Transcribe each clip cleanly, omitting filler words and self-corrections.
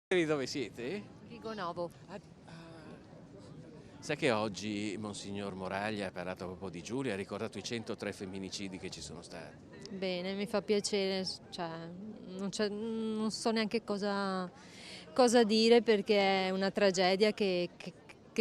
Di dove siete? Vigonovo. Sai che oggi Monsignor Moraglia ha parlato proprio di Giulia, ha ricordato i 103 femminicidi che ci sono stati. Bene, mi fa piacere, cioè, non so neanche cosa dire perché è una tragedia che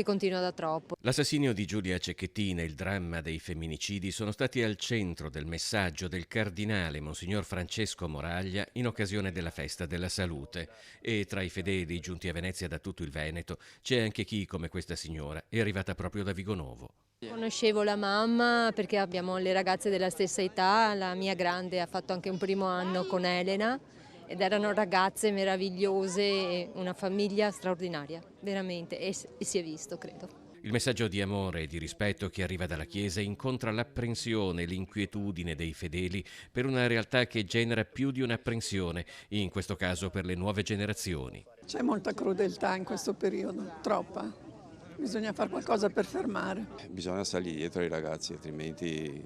continua da troppo. L'assassinio di Giulia Cecchettin e il dramma dei femminicidi sono stati al centro del messaggio del cardinale Monsignor Francesco Moraglia in occasione della festa della salute, e tra i fedeli giunti a Venezia da tutto il Veneto c'è anche chi, come questa signora, è arrivata proprio da Vigonovo. Conoscevo la mamma perché abbiamo le ragazze della stessa età, la mia grande ha fatto anche un primo anno con Elena ed erano ragazze meravigliose, e una famiglia straordinaria, veramente, e si è visto, credo. Il messaggio di amore e di rispetto che arriva dalla Chiesa incontra l'apprensione e l'inquietudine dei fedeli per una realtà che genera più di un'apprensione, in questo caso per le nuove generazioni. C'è molta crudeltà in questo periodo, troppa. Bisogna fare qualcosa per fermare. Bisogna stargli dietro ai ragazzi, altrimenti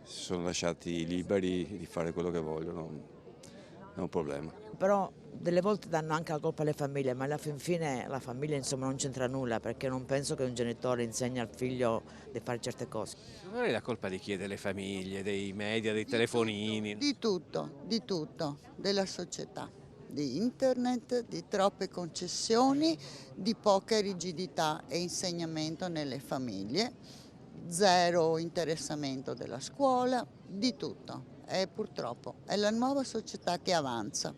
si sono lasciati liberi di fare quello che vogliono, è un problema. Però delle volte danno anche la colpa alle famiglie, ma alla fin fine la famiglia insomma non c'entra nulla, perché non penso che un genitore insegni al figlio di fare certe cose. Non è la colpa di chi è delle famiglie, dei media, dei telefonini. Di tutto, della società, di internet, di troppe concessioni, di poca rigidità e insegnamento nelle famiglie, zero interessamento della scuola, di tutto. E purtroppo è la nuova società che avanza.